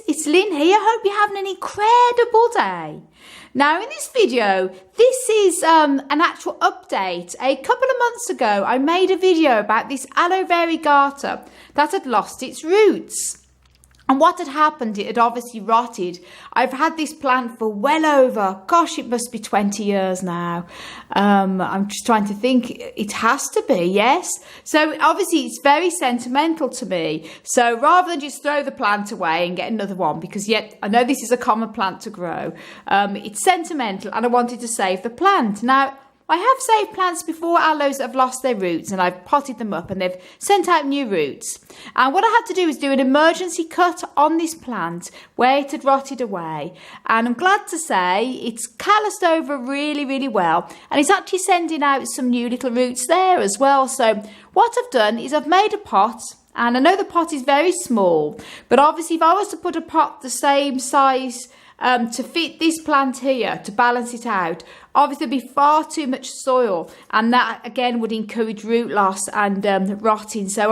it's Lynn here. Hope you're having an incredible day. Now in this video, this is an actual update. A couple of months ago, I made a video about this Aloe variegata that had lost its roots. And what had happened, it had obviously rotted. I've had this plant for well over, gosh, it must be 20 years now. I'm just trying to think, it has to be, yes. So obviously it's very sentimental to me. So rather than just throw the plant away and get another one, because yet I know this is a common plant to grow, it's sentimental and I wanted to save the plant. Now, I have saved plants before, aloes that have lost their roots, and I've potted them up and they've sent out new roots. And what I had to do was do an emergency cut on this plant where it had rotted away. And I'm glad to say it's calloused over really, really well. And it's actually sending out some new little roots there as well. So what I've done is I've made a pot. And I know the pot is very small, but obviously if I was to put a pot the same size to fit this plant here, to balance it out, obviously there'd be far too much soil, and that again would encourage root loss and rotting. So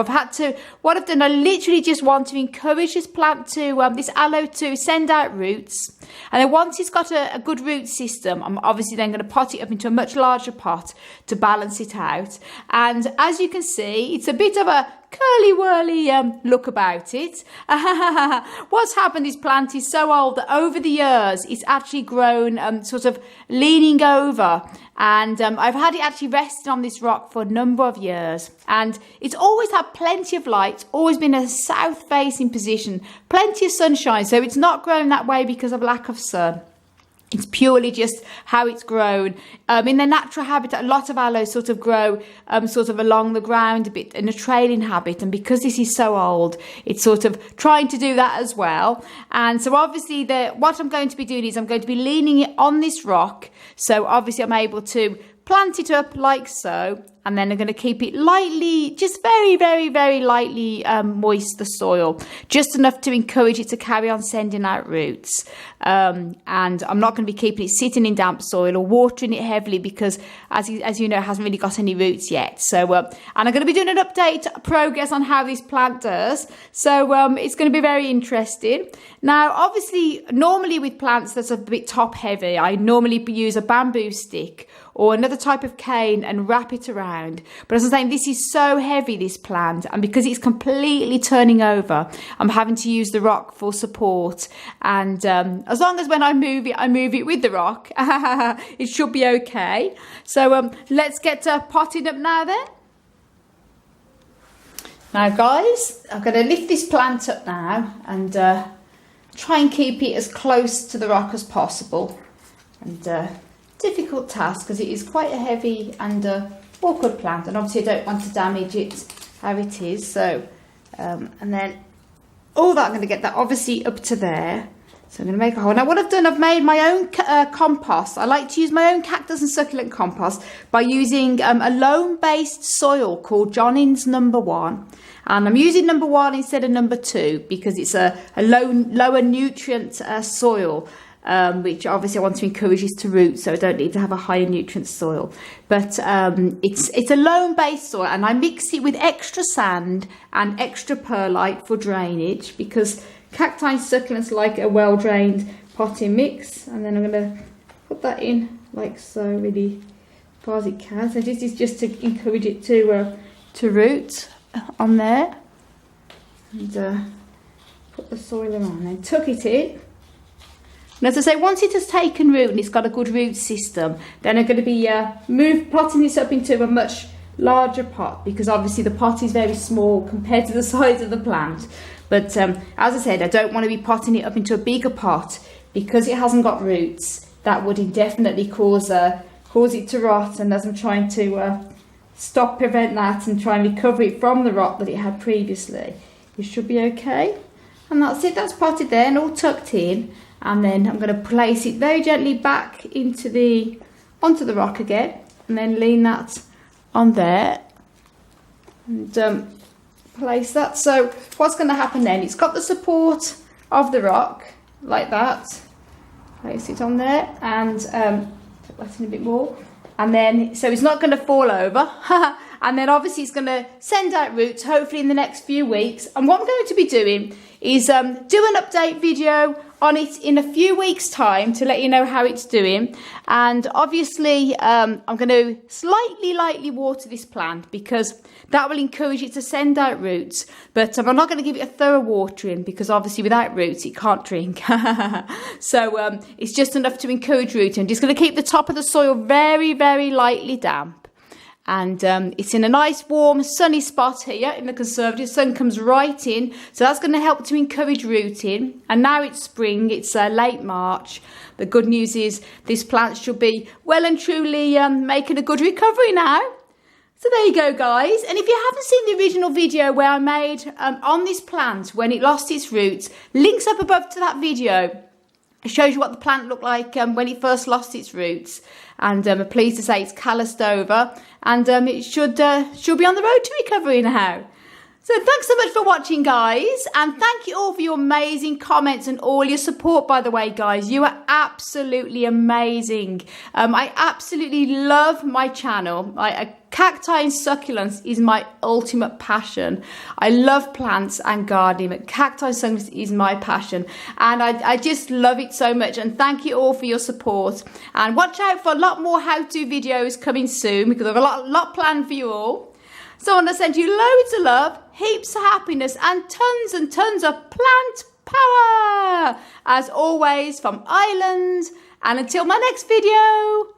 what I've done, I literally just want to encourage this plant to, this aloe to send out roots. And then once it's got a good root system, I'm obviously then going to pot it up into a much larger pot to balance it out. And as you can see, it's a bit of a curly-whirly look about it. What's happened, this plant is so old that over the years it's actually grown sort of leaning over, and I've had it actually resting on this rock for a number of years, and it's always had plenty of light, always been a south facing position, plenty of sunshine, so it's not grown that way because of lack of sun. It's purely just how it's grown. In their natural habitat, a lot of aloes sort of grow sort of along the ground a bit in a trailing habit. And because this is so old, it's sort of trying to do that as well. And so obviously what I'm going to be doing is I'm going to be leaning it on this rock. So obviously I'm able to plant it up like so, and then I'm going to keep it lightly, just very, very, very lightly moist, the soil, just enough to encourage it to carry on sending out roots. And I'm not going to be keeping it sitting in damp soil or watering it heavily because, as you know, it hasn't really got any roots yet. So, and I'm going to be doing an update progress on how this plant does. So it's going to be very interesting. Now, obviously, normally with plants that's a bit top heavy, I normally use a bamboo stick or another type of cane and wrap it around. But as I'm saying, this is so heavy, this plant, and because it's completely turning over, I'm having to use the rock for support. And as long as when I move it with the rock, it should be okay. So let's get potting up now then. Now guys, I'm going to lift this plant up now and try and keep it as close to the rock as possible. And difficult task because it is quite a heavy and awkward plant, and obviously I don't want to damage it how it is. So and then all that, I'm going to get that obviously up to there. So I'm going to make a hole. Now what I've done, I've made my own compost. I like to use my own cactus and succulent compost by using a loam-based soil called Johnson's number 1. And I'm using number 1 instead of number 2 because it's a lower nutrient soil. Which obviously I want to encourage is to root, so I don't need to have a higher nutrient soil. But it's a loam-based soil, and I mix it with extra sand and extra perlite for drainage because cacti and succulents like a well-drained potting mix. And then I'm going to put that in like so, really as far as it can. So this is just to encourage it to root on there, and put the soil around and tuck it in. And as I say, once it has taken root and it's got a good root system, then I'm going to be potting this up into a much larger pot because obviously the pot is very small compared to the size of the plant. But as I said, I don't want to be potting it up into a bigger pot because it hasn't got roots. That would indefinitely cause it to rot. And as I'm trying to prevent that and try and recover it from the rot that it had previously, it should be okay. And that's it. That's potted there and all tucked in. And then I'm going to place it very gently back onto the rock again, and then lean that on there and place that. So what's going to happen then? It's got the support of the rock like that. Place it on there and put that in a bit more, and then so it's not going to fall over. and then obviously it's going to send out roots hopefully in the next few weeks. And what I'm going to be doing is do an update video on it in a few weeks time to let you know how it's doing. And obviously I'm going to lightly water this plant because that will encourage it to send out roots, but I'm not going to give it a thorough watering because obviously without roots it can't drink. So it's just enough to encourage rooting. I'm just going to keep the top of the soil very lightly damp. And it's in a nice warm sunny spot here in the conservative. Sun comes right in, so that's going to help to encourage rooting. And now it's spring, it's late March. The good news is this plant should be well and truly making a good recovery now. So there you go, guys. And if you haven't seen the original video where I made on this plant when it lost its roots, links up above to that video. It shows you what the plant looked like when it first lost its roots. And I'm pleased to say it's calloused over, and it should be on the road to recovery now. So thanks so much for watching, guys, and thank you all for your amazing comments and all your support, by the way, guys. You are absolutely amazing. I absolutely love my channel. Cacti and succulents is my ultimate passion. I love plants and gardening, but cacti and succulents is my passion, and I just love it so much. And thank you all for your support, and watch out for a lot more how-to videos coming soon because I've got a lot planned for you all. So I want to send you loads of love, heaps of happiness, and tons of plant power, as always, from Ireland. And until my next video,